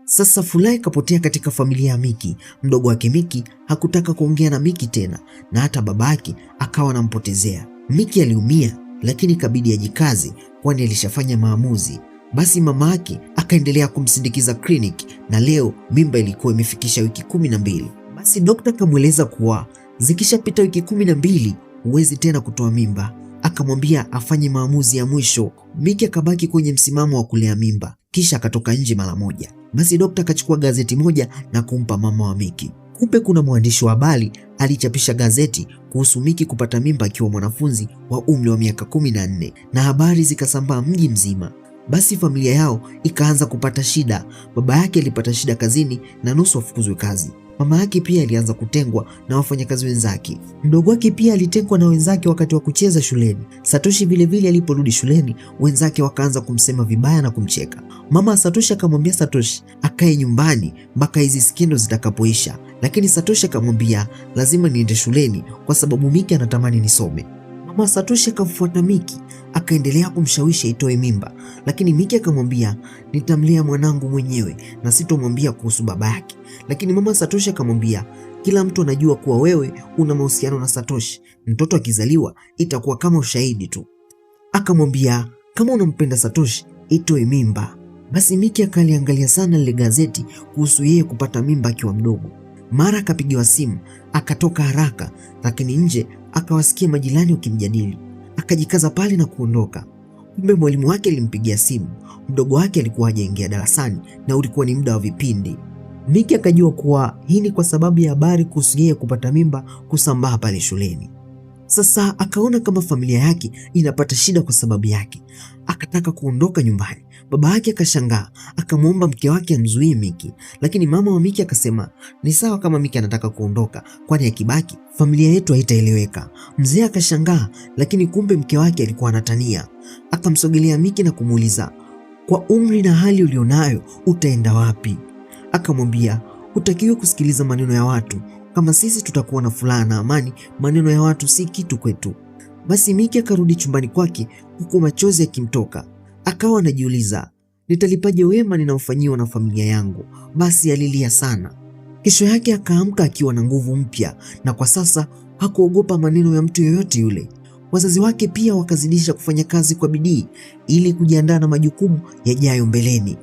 Sasa furaha ikapotea katika familia ya Miki. Mdogo wake Miki hakutaka kuongea na Miki tena, na hata babake akawa anampotezea. Miki aliumia, lakini ikabidi ajikaze, kwani alishafanya maamuzi. Basi mama yake akaendelea kumsindikiza kliniki, na leo mimba ilikuwa imefikisha wiki 12. Basi dokta akamweleza kuwa zikishapita wiki 12 huwezi tena kutoa mimba. Akamwambia afanye maamuzi ya mwisho. Miki akabaki kwenye msimamo wa kulea mimba, kisha akatoka nje mara moja. Basi dokta akachukua gazeti moja na kumpa mama wa Miki. Kumbe kuna mwandishi wa habari alichapisha gazeti kuhusu Miki kupata mimba akiwa mwanafunzi wa umri wa miaka 14, na habari zikasambaa mji mzima. Basi familia yao ikaanza kupata shida. Baba yake alipata shida kazini na nusu afukuzwe kazi. Mama yake pia alianza kutengwa na wafanyakazi wenzake. Mdogo wake pia alitengwa na wenzake wakati wa kucheza shuleni. Satoshi vilevile aliporudi shuleni, wenzake wakaanza kumsema vibaya na kumcheka. Mama wa Satoshi akamwambia Satoshi akae nyumbani mpaka hizi skendo zitakapoisha, lakini Satoshi akamwambia lazima niende shuleni kwa sababu Miki anatamani nisome. Mama Satoshi akamfuata Miki, akaendelea kumshawishi aitoe mimba, lakini Miki akamwambia nitamlea mwanangu mwenyewe na sitomwambia kuhusu baba yake. Lakini mama Satoshi akamwambia kila mtu anajua kuwa wewe una mahusiano na Satoshi, mtoto akizaliwa itakuwa kama ushahidi tu. Akamwambia kama unampenda Satoshi itoe mimba. Basi Miki akaliangalia sana lile gazeti kuhusu yeye kupata mimba akiwa mdogo. Mara akapigiwa simu, akatoka haraka, lakini nje akawasikia majirani wakimjadili. Akajikaza pale na kuondoka. Kumbe mwalimu wake alimpigia simu. Mdogo wake alikuwa hajaingia darasani na ulikuwa ni muda wa vipindi. Miki akajua kuwa hii ni kwa sababu ya habari kuhusu yeye kupata mimba kusambaa pale shuleni. Sasa akaona kama familia yake inapata shida kwa sababu yake. Akataka kuondoka nyumbani. Baba yake akashangaa, akamwomba mke wake amzuie Miki, lakini mama wa Miki akasema ni sawa kama Miki anataka kuondoka, kwani akibaki familia yetu haitaeleweka. Mzee akashangaa, lakini kumbe mke wake alikuwa anatania. Akamsogelea Miki na kumuuliza, kwa umri na hali ulionayo utaenda wapi? Akamwambia hutakiwi kusikiliza maneno ya watu. Kama sisi tutakuwa na furaha na amani, maneno ya watu si kitu kwetu. Basi Miki akarudi chumbani kwake huku machozi yakimtoka. Akawa anajiuliza, nitalipaje wema ninaofanyiwa na familia yangu? Basi alilia sana. Kesho yake akaamka akiwa na nguvu mpya, na kwa sasa hakuogopa maneno ya mtu yoyote yule. Wazazi wake pia wakazidisha kufanya kazi kwa bidii ili kujiandaa na majukumu yajayo mbeleni.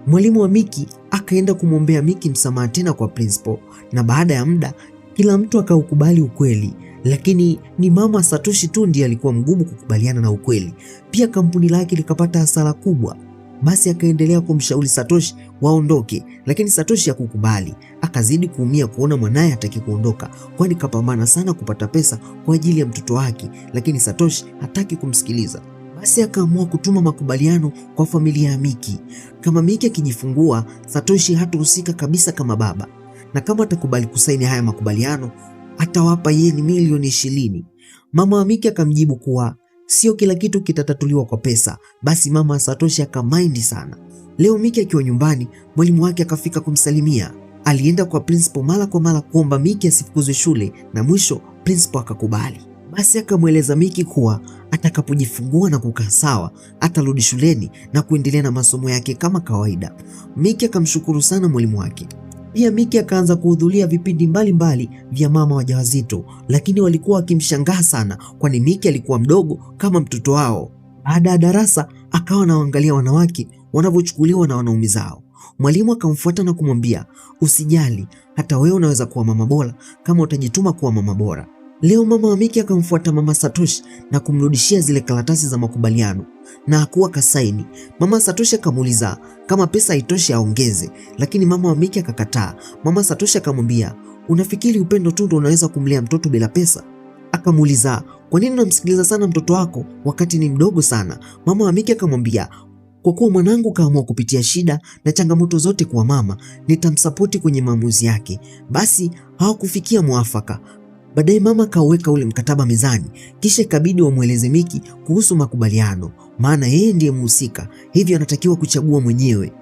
Mwalimu wa Miki akaenda kumwombea Miki msamaha tena kwa principal, na baada ya muda kila mtu akaukubali ukweli, lakini ni mama Satoshi tu ndiye alikuwa mgumu kukubaliana na ukweli. Pia kampuni lake likapata hasara kubwa. Basi akaendelea kumshauri Satoshi waondoke, lakini Satoshi hakukubali. Akazidi kuumia kuona mwanaye hataki kuondoka, kwani kapambana sana kupata pesa kwa ajili ya mtoto wake, lakini Satoshi hataki kumsikiliza. Basi akaamua kutuma makubaliano kwa familia ya Miki. Kama Miki akijifungua, Satoshi hatahusika kabisa kama baba, na kama atakubali kusaini haya makubaliano atawapa yeye ni milioni 20. Mama wa Miki akamjibu kuwa sio kila kitu kitatatuliwa kwa pesa. Basi mama wa Satoshi akamaindi sana. Leo Miki akiwa nyumbani, mwalimu wake akafika kumsalimia. Alienda kwa principal mara kwa mara kuomba Miki asifukuzwe shule, na mwisho principal akakubali. Basi akamweleza Miki kuwa atakapojifungua na kukaa sawa atarudi shuleni na kuendelea na masomo yake kama kawaida. Miki akamshukuru sana mwalimu wake. Pia Miki akaanza kuhudhuria vipindi mbalimbali vya mama wajawazito, lakini walikuwa wakimshangaa sana, kwani Miki alikuwa mdogo kama mtoto wao. Baada ya darasa akawa anaangalia wanawake wanavyochukuliwa na wanaume zao. Mwalimu akamfuata na kumwambia, usijali, hata wewe unaweza kuwa mama bora kama utajituma kuwa mama bora. Leo mama wa Miki akamfuata mama Satoshi na kumrudishia zile karatasi za makubaliano na hakuwa kasaini. Mama Satoshi akamuuliza kama pesa haitoshi aongeze, lakini mama wa Miki akakataa. Mama Satoshi akamwambia, unafikiri upendo tu ndio unaweza kumlea mtoto bila pesa? Akamuuliza, kwa nini unamsikiliza sana mtoto wako wakati ni mdogo sana? Mama wa Miki akamwambia, kwa kuwa mwanangu kaamua kupitia shida na changamoto zote kwa mama, nitamsapoti kwenye maamuzi yake. Basi hawakufikia mwafaka. Baadaye mama kaweka ule mkataba mezani, kisha ikabidi wamweleze Miki kuhusu makubaliano, maana yeye ndiye mhusika, hivyo anatakiwa kuchagua mwenyewe.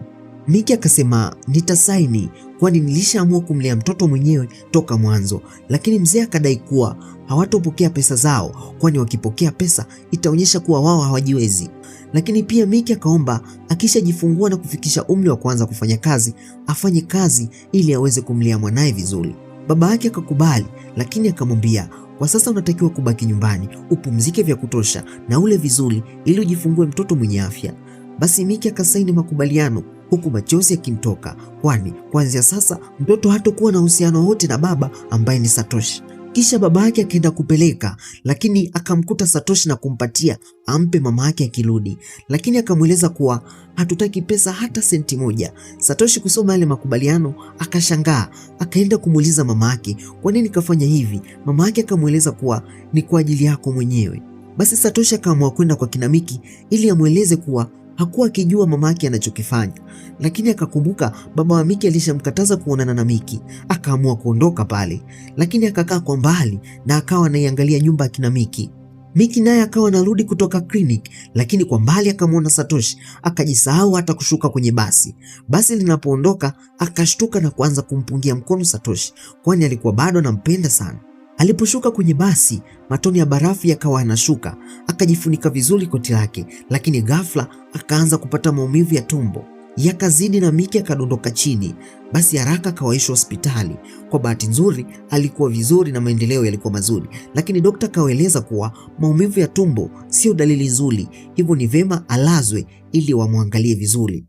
Miki akasema nitasaini, kwani nilishaamua kumlea mtoto mwenyewe toka mwanzo, lakini mzee akadai kuwa hawatopokea pesa zao, kwani wakipokea pesa itaonyesha kuwa wao hawajiwezi. Lakini pia Miki akaomba akishajifungua na kufikisha umri wa kuanza kufanya kazi, afanye kazi ili aweze kumlea mwanaye vizuri. Baba yake akakubali, lakini akamwambia kwa sasa unatakiwa kubaki nyumbani, upumzike vya kutosha na ule vizuri ili ujifungue mtoto mwenye afya. Basi Miki akasaini makubaliano huku machozi yakimtoka, kwani kuanzia sasa mtoto hatakuwa na uhusiano wote na baba ambaye ni Satoshi. Kisha baba yake akaenda kupeleka, lakini akamkuta Satoshi na kumpatia ampe mama yake akirudi, lakini akamweleza kuwa hatutaki pesa hata senti moja. Satoshi kusoma yale makubaliano akashangaa, akaenda kumuuliza mama yake kwa nini kafanya hivi. Mama yake akamweleza kuwa ni kwa ajili yako mwenyewe. Basi Satoshi akaamua kwenda kwa kina Miki ili amweleze kuwa hakuwa akijua mama yake anachokifanya, lakini akakumbuka baba wa Miki alishamkataza kuonana na Miki. Akaamua kuondoka pale, lakini akakaa kwa mbali na akawa anaiangalia nyumba ya kina Miki. Miki naye akawa anarudi kutoka clinic, lakini kwa mbali akamwona Satoshi, akajisahau hata kushuka kwenye basi. Basi linapoondoka akashtuka na kuanza kumpungia mkono Satoshi, kwani alikuwa bado anampenda sana. Aliposhuka kwenye basi, matone ya barafu yakawa yanashuka, akajifunika vizuri koti lake, lakini ghafla akaanza kupata maumivu ya tumbo yakazidi na Miki akadondoka chini. Basi haraka akawaishwa hospitali. Kwa bahati nzuri alikuwa vizuri na maendeleo yalikuwa mazuri, lakini dokta akawaeleza kuwa maumivu ya tumbo sio dalili nzuri, hivyo ni vema alazwe ili wamwangalie vizuri.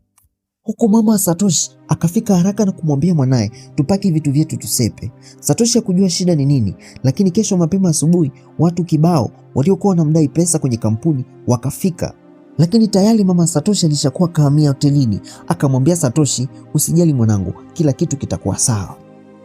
Huku mama wa Satoshi akafika haraka na kumwambia mwanaye tupaki vitu vyetu tusepe. Satoshi hakujua shida ni nini, lakini kesho mapema asubuhi watu kibao waliokuwa wanamdai pesa kwenye kampuni wakafika. Lakini tayari mama Satoshi alishakuwa kahamia hotelini. Akamwambia Satoshi, usijali mwanangu, kila kitu kitakuwa sawa.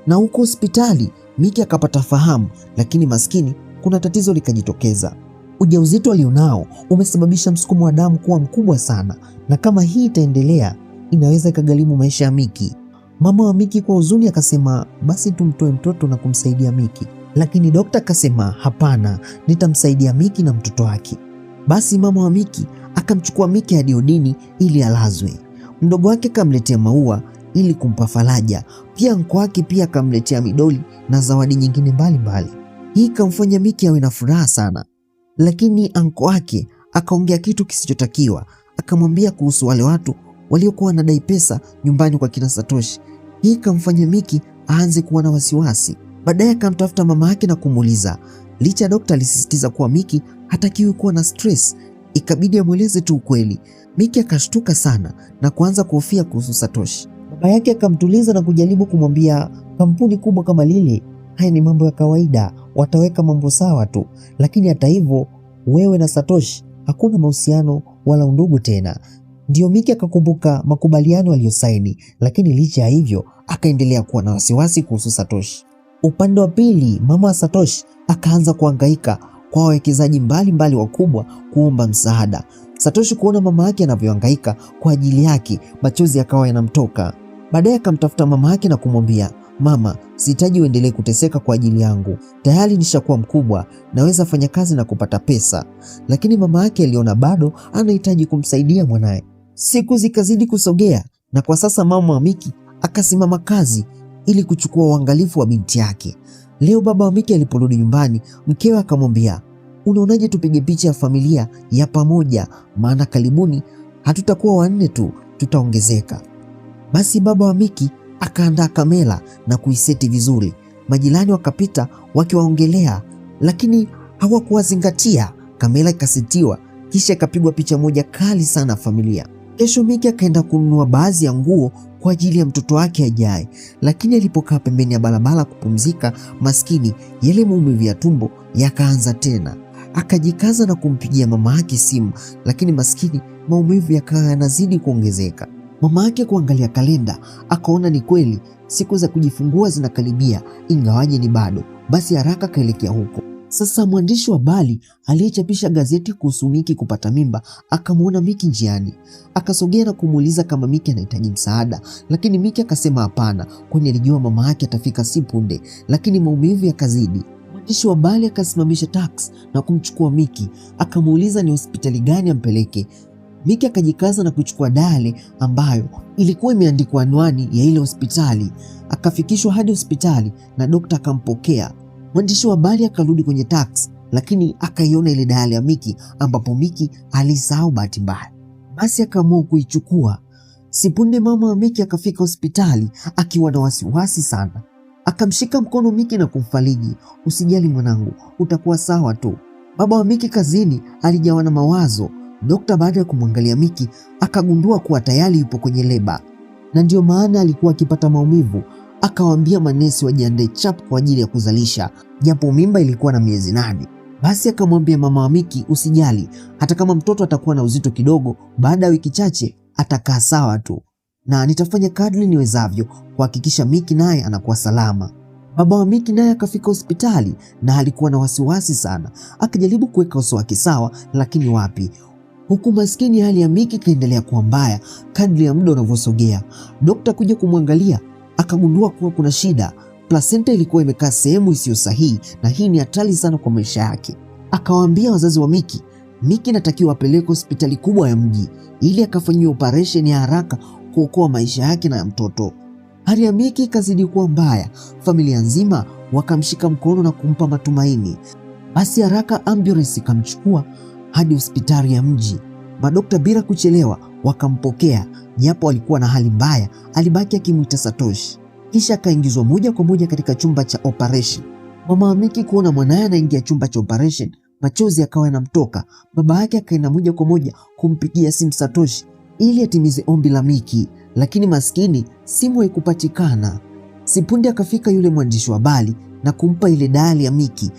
Na huko hospitali Miki akapata fahamu, lakini maskini kuna tatizo likajitokeza. Ujauzito alionao umesababisha msukumo wa damu kuwa mkubwa sana, na kama hii itaendelea inaweza ikagharimu maisha ya Miki. Mama wa Miki kwa huzuni akasema basi tumtoe mtoto na kumsaidia Miki, lakini dokta akasema hapana, nitamsaidia Miki na mtoto wake. Basi mama wa Miki akamchukua Miki hadi odini ili alazwe. Mdogo wake akamletea maua ili kumpa faraja, pia mko wake pia akamletea midoli na zawadi nyingine mbalimbali. Hii ikamfanya Miki awe na furaha sana, lakini anko wake akaongea kitu kisichotakiwa. Akamwambia kuhusu wale watu waliokuwa wanadai pesa nyumbani kwa kina Satoshi. Hii ikamfanya Miki aanze kuwa na wasiwasi. Baadaye akamtafuta mama yake na kumuuliza. Licha dokta alisisitiza kuwa Miki hatakiwi kuwa na stress, ikabidi amweleze tu ukweli. Miki akashtuka sana na kuanza kuhofia kuhusu Satoshi. Baba yake akamtuliza na kujaribu kumwambia kampuni kubwa kama lile, haya ni mambo ya kawaida, wataweka mambo sawa tu. Lakini hata hivyo wewe na Satoshi hakuna mahusiano wala undugu tena. Ndio Miki akakumbuka makubaliano aliyosaini, lakini licha ya hivyo akaendelea kuwa na wasiwasi kuhusu Satoshi. Upande wa pili, mama wa Satoshi akaanza kuhangaika kwa wawekezaji mbalimbali wakubwa kuomba msaada. Satoshi kuona mama yake anavyohangaika kwa ajili yake, machozi yakawa yanamtoka. Baadaye akamtafuta mama yake na kumwambia, mama, sihitaji uendelee kuteseka kwa ajili yangu, tayari nishakuwa mkubwa, naweza fanya kazi na kupata pesa. Lakini mama yake aliona bado anahitaji kumsaidia mwanaye. Siku zikazidi kusogea na kwa sasa mama wa Miki akasimama kazi ili kuchukua uangalifu wa binti yake. Leo baba wa Miki aliporudi nyumbani, mkewe akamwambia, unaonaje tupige picha ya familia ya pamoja, maana karibuni hatutakuwa wanne tu, tutaongezeka. Basi baba wa Miki akaandaa kamera na kuiseti vizuri. Majirani wakapita wakiwaongelea, lakini hawakuwazingatia. Kamera ikasetiwa kisha ikapigwa picha moja kali sana familia. Kesho Miki akaenda kununua baadhi ya nguo kwa ajili ya mtoto wake ajaye, lakini alipokaa pembeni ya barabara kupumzika, maskini yale maumivu ya tumbo yakaanza tena. Akajikaza na kumpigia mama yake simu, lakini maskini maumivu yakawa yanazidi kuongezeka. Mama yake kuangalia kalenda akaona ni kweli siku za kujifungua zinakaribia, ingawaje ni bado. Basi haraka kaelekea huko. Sasa mwandishi wa habari aliyechapisha gazeti kuhusu Miki kupata mimba akamwona Miki njiani. Akasogea na kumuuliza kama Miki anahitaji msaada, lakini Miki akasema hapana, kwani alijua mama yake atafika si punde, lakini maumivu yakazidi. Mwandishi wa habari akasimamisha taksi na kumchukua Miki, akamuuliza ni hospitali gani ampeleke. Miki akajikaza na kuchukua dale ambayo ilikuwa imeandikwa anwani ya ile hospitali. Akafikishwa hadi hospitali na dokta akampokea. Mwandishi wa habari akarudi kwenye taxi, lakini akaiona ile dale ya Miki ambapo Miki alisahau bahati mbaya. Basi akaamua kuichukua. Sipunde mama wa Miki akafika hospitali akiwa na wasiwasi sana. Akamshika mkono Miki na kumfariji, usijali mwanangu, utakuwa sawa tu. Baba wa Miki kazini alijawa na mawazo. Dokta baada ya kumwangalia Miki akagundua kuwa tayari yupo kwenye leba, na ndio maana alikuwa akipata maumivu. Akawaambia manesi wajiandae chap kwa ajili ya kuzalisha, japo mimba ilikuwa na miezi 8. Basi akamwambia mama wa Miki, usijali, hata kama mtoto atakuwa na uzito kidogo, baada ya wiki chache atakaa sawa tu, na nitafanya kadri niwezavyo kuhakikisha Miki naye anakuwa salama. Baba wa Miki naye akafika hospitali na alikuwa na wasiwasi sana. Akajaribu kuweka uso wake sawa, lakini wapi. Huku maskini hali ya Miki kaendelea kuwa mbaya kadri ya muda unavyosogea. Dokta kuja kumwangalia akagundua kuwa kuna shida. Placenta ilikuwa imekaa sehemu isiyo sahihi na hii ni hatari sana kwa maisha yake. Akawaambia wazazi wa Miki, Miki natakiwa apelekwe hospitali kubwa ya mji ili akafanyiwa operation ya haraka kuokoa maisha yake na ya mtoto. Hali ya Miki ikazidi kuwa mbaya. Familia nzima wakamshika mkono na kumpa matumaini. Basi haraka ambulance ikamchukua hadi hospitali ya mji. Madokta bila kuchelewa wakampokea, japo alikuwa na hali mbaya. Alibaki akimwita Satoshi, kisha akaingizwa moja kwa moja katika chumba cha operation. Mama wa Miki kuona mwanaye anaingia chumba cha operation, machozi akawa yanamtoka. Baba yake akaenda moja kwa moja kumpigia simu Satoshi ili atimize ombi la Miki, lakini maskini simu haikupatikana. Sipunde akafika yule mwandishi wa habari na kumpa ile dali ya Miki.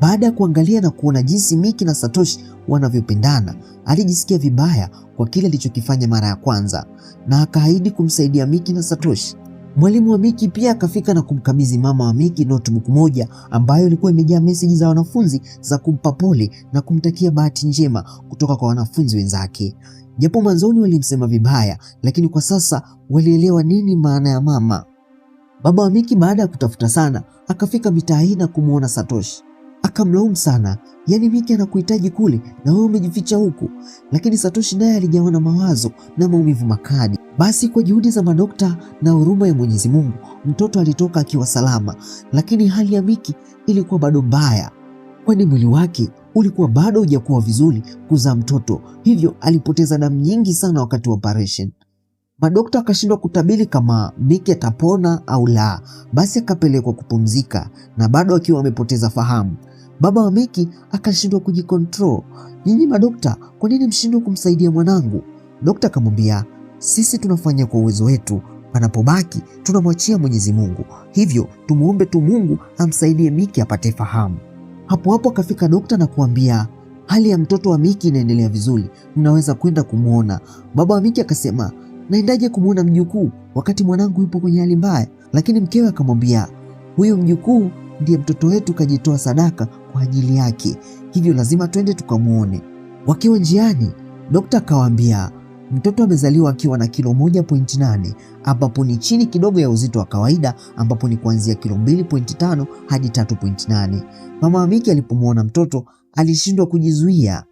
Baada ya kuangalia na kuona jinsi Miki na Satoshi wanavyopendana, alijisikia vibaya kwa kile alichokifanya mara ya kwanza na akaahidi kumsaidia Miki na Satoshi. Mwalimu wa Miki pia akafika na kumkabidhi mama wa Miki notebook moja ambayo ilikuwa imejaa meseji za wanafunzi za kumpa pole na kumtakia bahati njema kutoka kwa wanafunzi wenzake. Japo mwanzoni walimsema vibaya, lakini kwa sasa walielewa nini maana ya mama. Baba wa Miki baada ya kutafuta sana akafika mitaa hii na kumuona Satoshi. Akamlaumu sana, yaani Miki anakuhitaji kule na wewe umejificha huku. Lakini Satoshi naye alijawa na mawazo na maumivu makali. Basi kwa juhudi za madokta na huruma ya Mwenyezi Mungu, mtoto alitoka akiwa salama, lakini hali ya Miki ilikuwa bado mbaya, kwani mwili wake ulikuwa bado hujakuwa vizuri kuzaa mtoto, hivyo alipoteza damu nyingi sana wakati wa operation. Madokta akashindwa kutabiri kama Miki atapona au la, basi akapelekwa kupumzika na bado akiwa amepoteza fahamu. Baba wa Miki akashindwa kujikontrol. Nyinyi madokta, kwa nini mshindwe kumsaidia mwanangu? Dokta akamwambia, sisi tunafanya kwa uwezo wetu, panapobaki tunamwachia Mwenyezi Mungu, hivyo tumuombe tu Mungu amsaidie Miki apate fahamu. Hapo hapo akafika dokta na kuambia, hali ya mtoto wa Miki inaendelea vizuri, mnaweza kwenda kumwona. Baba wa Miki akasema, naendaje kumwona mjukuu wakati mwanangu yupo kwenye hali mbaya? Lakini mkewe akamwambia, huyo mjukuu ndiye mtoto wetu, kajitoa sadaka kwa ajili yake, hivyo lazima twende tukamwone. Wakiwa njiani, dokta akawaambia, mtoto amezaliwa akiwa na kilo 1.8 ambapo ni chini kidogo ya uzito wa kawaida, ambapo ni kuanzia kilo 2.5 hadi 3.8. Mama wa Miki alipomwona mtoto alishindwa kujizuia.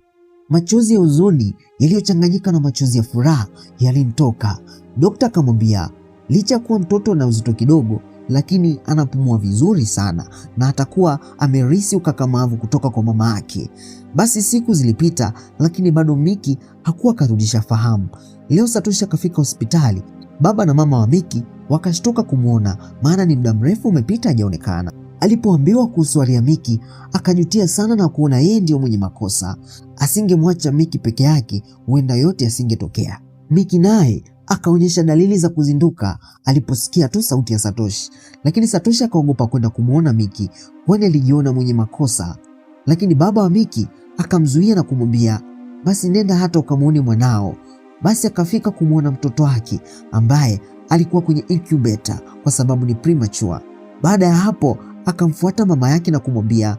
Machozi ya huzuni yaliyochanganyika na machozi ya furaha yalimtoka. Dokta akamwambia, licha kuwa mtoto na uzito kidogo, lakini anapumua vizuri sana na atakuwa amerisi ukakamavu kutoka kwa mama yake. Basi siku zilipita, lakini bado Miki hakuwa karudisha fahamu. Leo Satoshi akafika hospitali. Baba na mama wa Miki wakashtuka kumwona, maana ni muda mrefu umepita hajaonekana. Alipoambiwa kuhusu hali ya Miki akajutia sana na kuona yeye ndio mwenye makosa. Asingemwacha Miki peke yake, huenda yote yasingetokea. Miki naye akaonyesha dalili za kuzinduka aliposikia tu sauti ya Satoshi, lakini Satoshi akaogopa kwenda kumwona Miki kwani alijiona mwenye makosa. Lakini baba wa Miki akamzuia na kumwambia, basi nenda hata ukamwone mwanao. Basi akafika kumwona mtoto wake ambaye alikuwa kwenye incubator kwa sababu ni premature. Baada ya hapo akamfuata mama yake na kumwambia,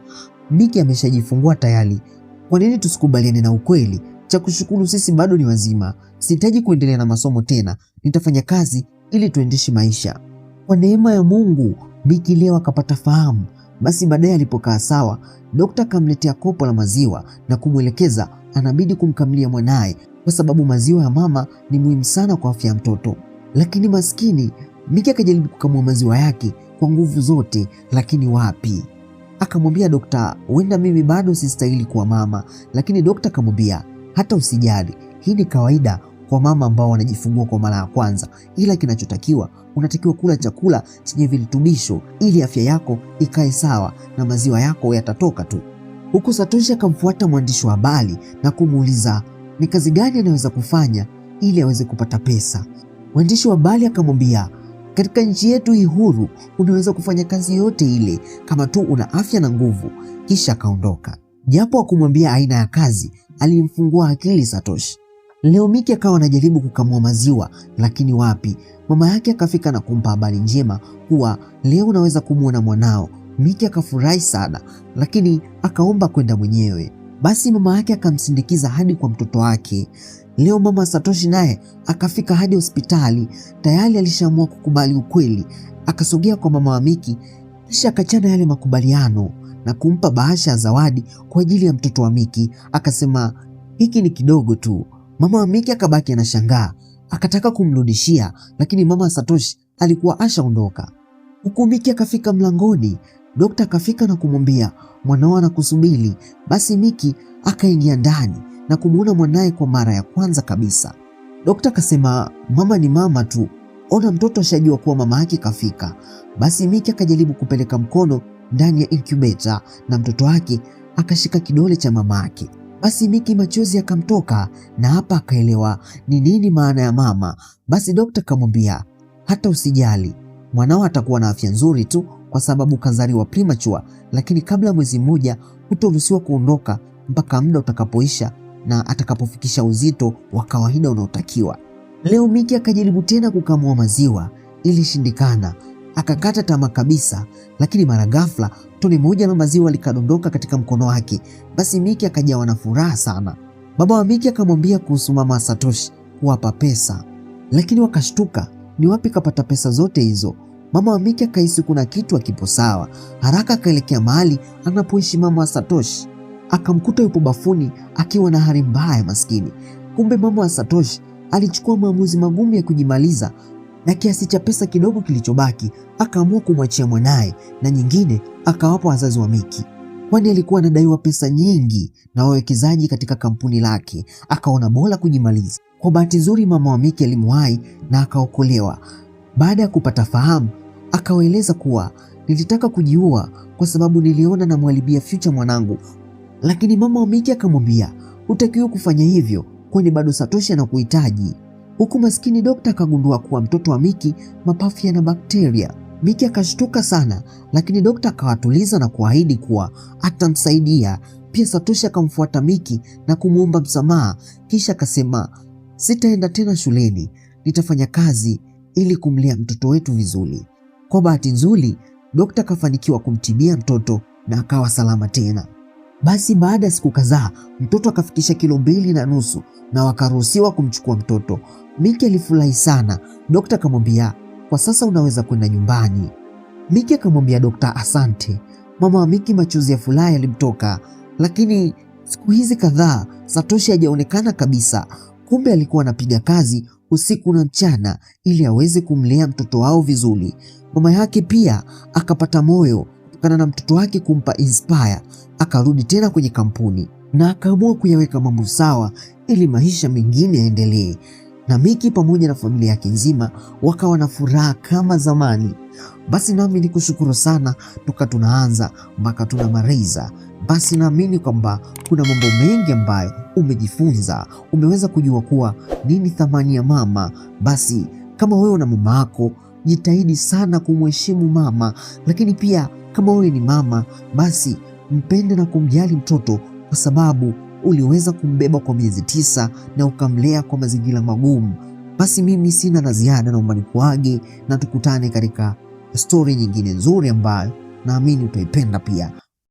Miki ameshajifungua tayari, kwa nini tusikubaliane na ukweli? Cha kushukuru sisi bado ni wazima, sihitaji kuendelea na masomo tena, nitafanya kazi ili tuendeshe maisha. Kwa neema ya Mungu Miki leo akapata fahamu. Basi baadaye alipokaa sawa, dokta akamletea kopo la maziwa na kumwelekeza anabidi kumkamilia mwanaye kwa sababu maziwa ya mama ni muhimu sana kwa afya ya mtoto. Lakini maskini Miki akajaribu kukamua maziwa yake kwa nguvu zote, lakini wapi. Akamwambia dokta, huenda mimi bado sistahili kuwa mama. Lakini dokta akamwambia, hata usijali, hii ni kawaida kwa mama ambao wanajifungua kwa mara ya kwanza, ila kinachotakiwa, unatakiwa kula chakula chenye virutubisho ili afya yako ikae sawa na maziwa yako yatatoka tu. Huku Satoshi akamfuata mwandishi wa habari na kumuuliza ni kazi gani anaweza kufanya ili aweze kupata pesa. Mwandishi wa habari akamwambia, katika nchi yetu hii huru unaweza kufanya kazi yote ile kama tu una afya na nguvu. Kisha akaondoka. Japo hakumwambia aina ya kazi, alimfungua akili Satoshi. Leo Miki akawa anajaribu kukamua maziwa, lakini wapi. Mama yake akafika na kumpa habari njema kuwa leo unaweza kumuona mwanao. Miki akafurahi sana, lakini akaomba kwenda mwenyewe. Basi mama yake akamsindikiza hadi kwa mtoto wake. Leo mama Satoshi naye akafika hadi hospitali. Tayari alishaamua kukubali ukweli. Akasogea kwa mama wa Miki, kisha akachana yale makubaliano na kumpa bahasha ya zawadi kwa ajili ya mtoto wa Miki. Akasema hiki ni kidogo tu. Mama wa Miki akabaki anashangaa, akataka kumrudishia, lakini mama Satoshi alikuwa ashaondoka. Huku Miki akafika mlangoni, dokta akafika na kumwambia mwanao anakusubiri. Basi Miki akaingia ndani na kumuona mwanaye kwa mara ya kwanza kabisa. Dokta akasema mama ni mama tu, ona mtoto ashajua kuwa mama yake kafika. Basi Miki akajaribu kupeleka mkono ndani ya incubator na mtoto wake akashika kidole cha mama yake. Basi Miki machozi yakamtoka na hapa akaelewa ni nini maana ya mama. Basi dokta akamwambia hata usijali, mwanao atakuwa na afya nzuri tu kwa sababu kazaliwa premature, lakini kabla mwezi mmoja hutaruhusiwa kuondoka mpaka muda utakapoisha na atakapofikisha uzito wa kawaida unaotakiwa. Leo Miki akajaribu tena kukamua maziwa, ilishindikana. Akakata tamaa kabisa, lakini mara ghafla tone moja la maziwa likadondoka katika mkono wake. Basi Miki akajawa na furaha sana. Baba wa Miki akamwambia kuhusu mama Satoshi kuwapa pesa, lakini wakashtuka, ni wapi kapata pesa zote hizo? Mama wa Miki akahisi kuna kitu hakipo sawa. Haraka akaelekea mahali anapoishi mama Satoshi. Akamkuta yupo bafuni akiwa na hali mbaya maskini. Kumbe mama wa Satoshi alichukua maamuzi magumu ya kujimaliza, na kiasi cha pesa kidogo kilichobaki akaamua kumwachia mwanaye na nyingine akawapa wazazi wa Miki, kwani alikuwa anadaiwa pesa nyingi na wawekezaji katika kampuni lake. Akaona bora kujimaliza. Kwa bahati nzuri mama wa Miki alimwahi na akaokolewa. Baada ya kupata fahamu, akawaeleza kuwa nilitaka kujiua kwa sababu niliona namharibia future mwanangu. Lakini mama wa Miki akamwambia hutakiwi kufanya hivyo, kwani bado Satoshi anakuhitaji. Huku maskini dokta akagundua kuwa mtoto wa Miki mapafu yana bakteria. Miki akashtuka sana, lakini dokta akawatuliza na kuahidi kuwa atamsaidia. Pia Satoshi akamfuata Miki na kumwomba msamaha, kisha akasema sitaenda tena shuleni, nitafanya kazi ili kumlea mtoto wetu vizuri. Kwa bahati nzuri dokta akafanikiwa kumtibia mtoto na akawa salama tena. Basi baada ya siku kadhaa mtoto akafikisha kilo 2.5 na wakaruhusiwa kumchukua mtoto. Miki alifurahi sana. Dokta akamwambia kwa sasa unaweza kwenda nyumbani. Miki akamwambia dokta asante. Mama wa Miki machozi ya furaha yalimtoka, lakini siku hizi kadhaa Satoshi hajaonekana kabisa. Kumbe alikuwa anapiga kazi usiku na mchana ili aweze kumlea mtoto wao vizuri. Mama yake pia akapata moyo kutokana na mtoto wake kumpa inspire, akarudi tena kwenye kampuni na akaamua kuyaweka mambo sawa ili maisha mengine yaendelee. Na Miki pamoja na familia yake nzima wakawa na furaha kama zamani. Basi nami nikushukuru sana toka tunaanza mpaka tunamaliza. Basi naamini kwamba kuna mambo mengi ambayo umejifunza, umeweza kujua kuwa nini thamani ya mama. Basi kama wewe na mama yako, jitahidi sana kumheshimu mama, lakini pia kama wewe ni mama, basi mpende na kumjali mtoto, kwa sababu uliweza kumbeba kwa miezi 9 na ukamlea kwa mazingira magumu. Basi mimi sina la ziada, naomba nikuage na tukutane katika story nyingine nzuri ambayo naamini utaipenda pia.